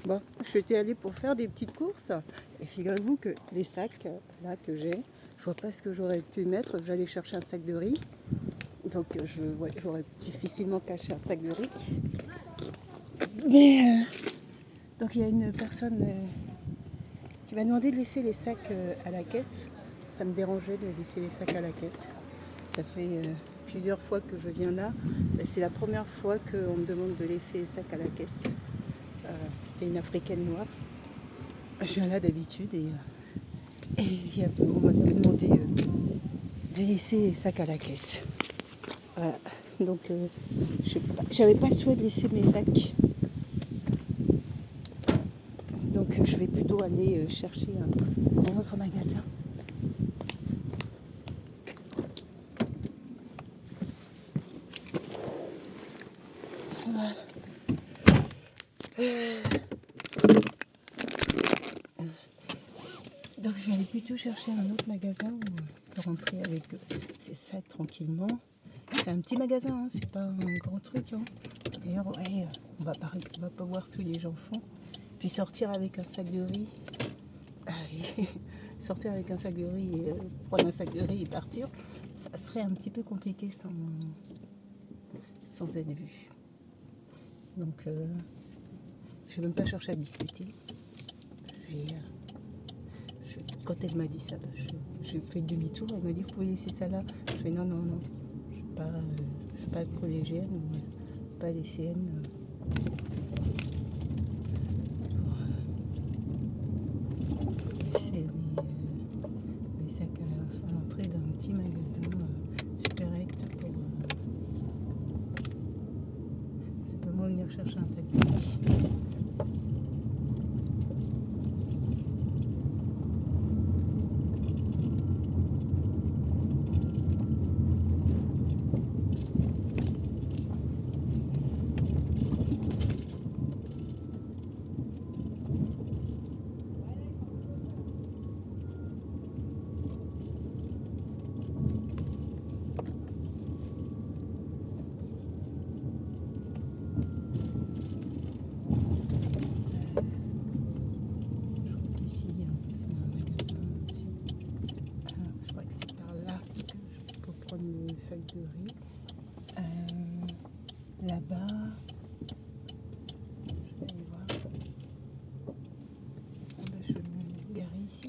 Bon, j'étais allée pour faire des petites courses et figurez-vous que les sacs là que j'ai, je vois pas ce que j'aurais pu mettre. J'allais chercher un sac de riz, donc j'aurais difficilement caché un sac de riz. Mais donc il y a une personne qui m'a demandé de laisser les sacs à la caisse. Ça me dérangeait de laisser les sacs à la caisse. Ça fait plusieurs fois que je viens là. C'est la première fois qu'on me demande de laisser les sacs à la caisse. C'était une africaine noire. Je viens là d'habitude et on m'a demandé de laisser les sacs à la caisse. Voilà. Donc j'avais pas le souhait de laisser mes sacs. Donc je vais plutôt aller chercher un autre magasin. Voilà. Donc je vais aller plutôt chercher un autre magasin où on peut rentrer avec ses sacs tranquillement. C'est un petit magasin, hein, c'est pas un grand truc. Hein. D'ailleurs, ouais, on va pas voir ce que les gens font. Puis sortir avec un sac de riz. Sortir avec un sac de riz et prendre un sac de riz et partir, ça serait un petit peu compliqué sans être vu. Donc je vais même pas chercher à discuter. Quand elle m'a dit ça, je fais demi-tour. Elle m'a dit, vous pouvez laisser ça là. Je fais non. Je ne suis pas collégienne ou pas lycéenne. Pour laisser mes sacs à l'entrée d'un petit magasin Supérect pour simplement venir chercher un sac de riz. Le sac de riz. Là-bas, je vais aller voir. Je vais me garer ici.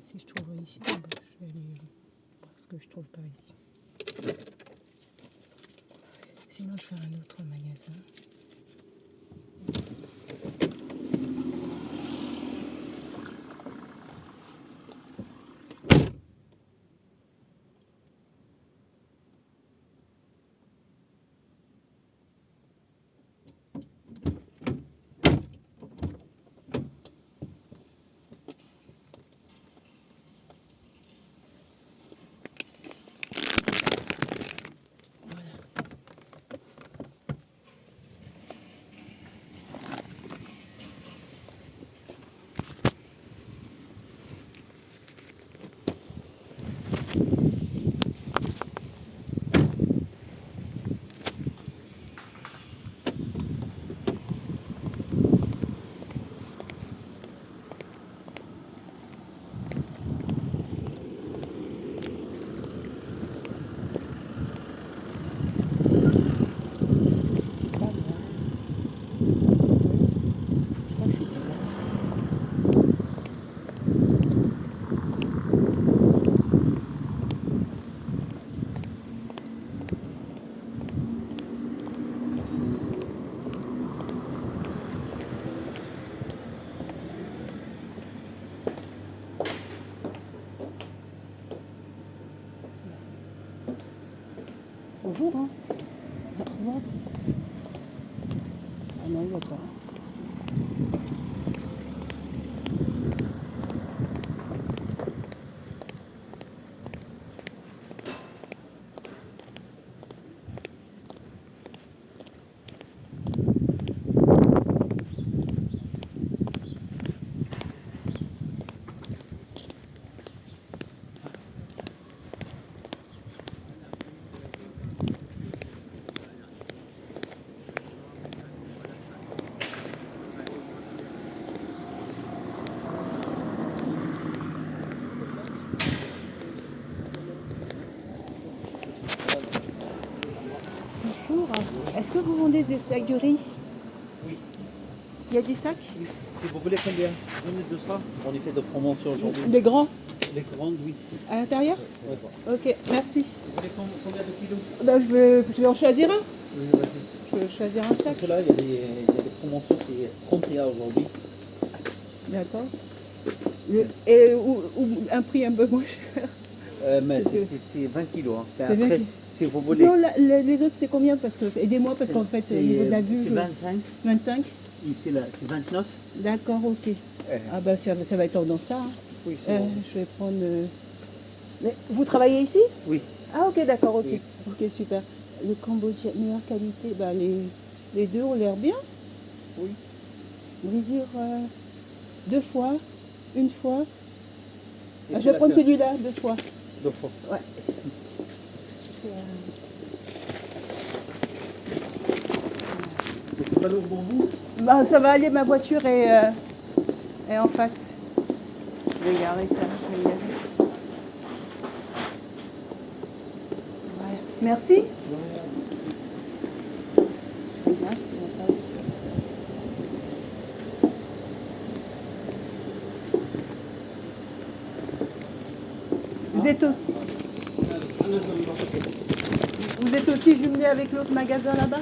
Si je trouverai ici, je vais aller voir ce que je trouve par ici. Sinon, je ferai un autre magasin. Bonjour. Hein. Au revoir. Ah non, il n'y a pas. Bonjour. Est-ce que vous vendez des sacs de riz? Oui. Il y a des sacs? Oui. Si vous voulez combien? On est de ça. On est fait de promotion aujourd'hui. Les grands? Les grandes, oui. À l'intérieur? Ouais. Ok, merci. Vous voulez combien de kilos? Ben, je vais en choisir un. Oui, vas-y. Je vais choisir un sac. Cela, il y a des promotions, c'est 31 aujourd'hui. D'accord. Et un prix un peu moins cher. Mais C'est- c'est 20 kilos. Hein. Ben C'est 20 après, kilos. si vous voulez. Non, les autres, c'est combien? Parce que, aidez-moi, parce qu'en fait, au niveau de la vue, c'est 25. 25. Ici, là, c'est 29. D'accord, ok. Ah bah ça va être dans ça. Hein. Oui, c'est bon. Je vais prendre... Mais vous travaillez ici? Oui. Ah ok, d'accord, ok. Oui. Ok, super. Le Cambodgien, meilleure qualité, bah, les deux ont l'air bien. Oui. Brisure 2 fois, une fois. Et Ah, je vais prendre celui-là 2 fois. 2 fois. Ouais. Mais c'est pas lourd pour vous? Bah, ça va aller, ma voiture est en face. Je vais garer ça. Je vais y aller. Voilà. Merci. Merci. Vous êtes aussi jumelé avec l'autre magasin là-bas?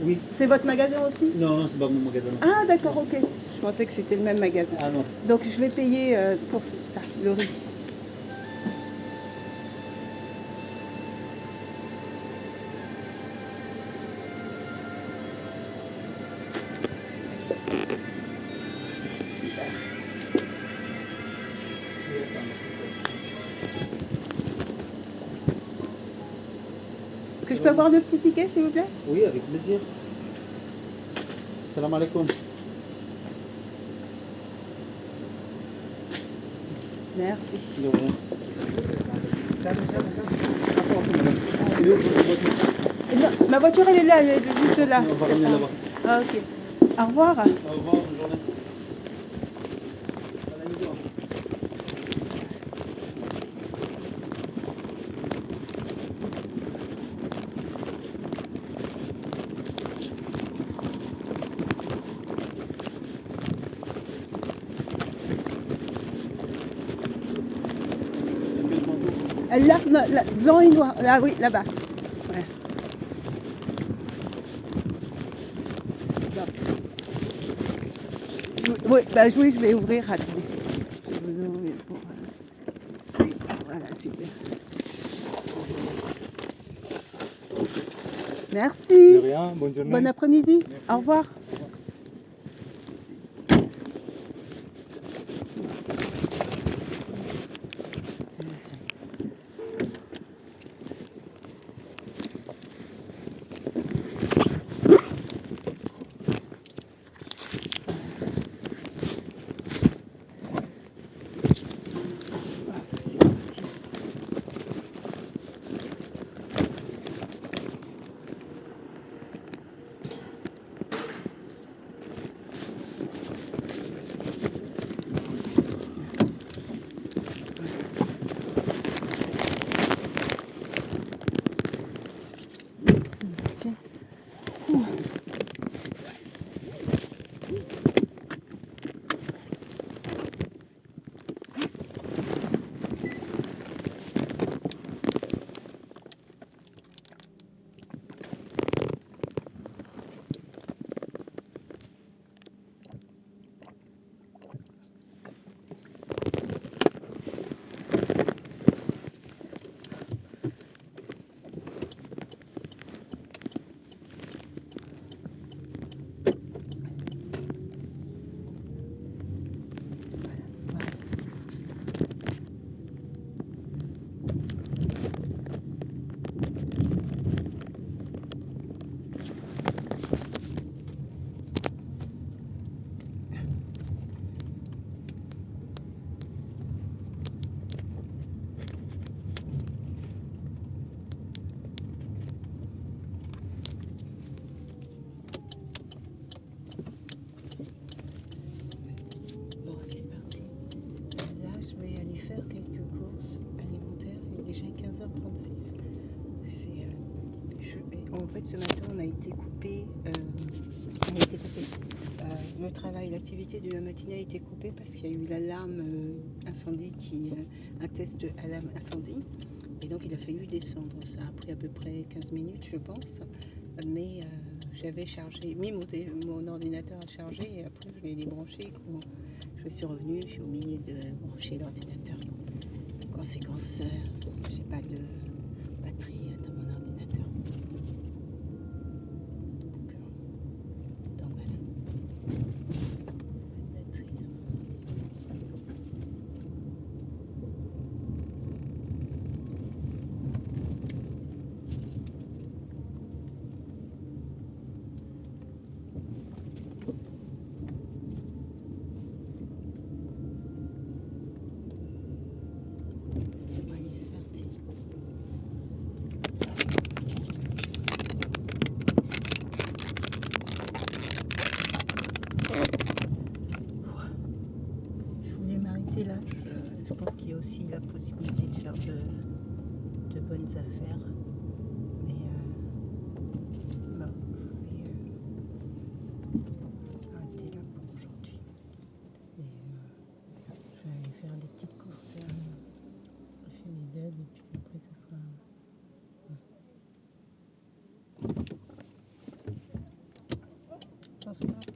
Oui. C'est votre magasin aussi? Non, c'est pas mon magasin. Ah d'accord, ok. Je pensais que c'était le même magasin. Ah non. Donc je vais payer pour ça, le riz. Super. Est-ce que je peux avoir le petit ticket, s'il vous plaît? Oui, avec plaisir. Salam alaikum. Merci. De rien. C'est où votre voiture? Non, ma voiture, elle est là, elle est juste là. On va ramener là-bas. Ah, ok. Au revoir. Au revoir, bonne journée. Là, blanc et noir. Là, oui, là-bas. Ouais. Oui, bah, oui, je vais ouvrir. Attendez. Je vais ouvrir pour, voilà, super. Merci. De rien, bonne journée. Bon après-midi. Au revoir. C'est parti. fait, ce matin, on a été coupé. Le travail, l'activité de la matinée a été coupée parce qu'il y a eu l'alarme incendie, un test alarme incendie. Et donc, il a fallu descendre. Ça a pris à peu près 15 minutes, je pense. Mais j'avais mis mon ordinateur à charger et après, je l'ai débranché. Je suis revenue, je suis obligée de brancher l'ordinateur. En conséquence, j'ai pas de batterie dans mon ordinateur. Donc voilà. Batterie dans mon ordinateur. Allez, c'est parti. Je voulais m'arrêter là. Je pense qu'il y a aussi la possibilité de faire de bonnes affaires. Mais bon, je vais arrêter là pour aujourd'hui. Et je vais aller faire des petites courses chez Lidl et puis après ça sera. Je pense que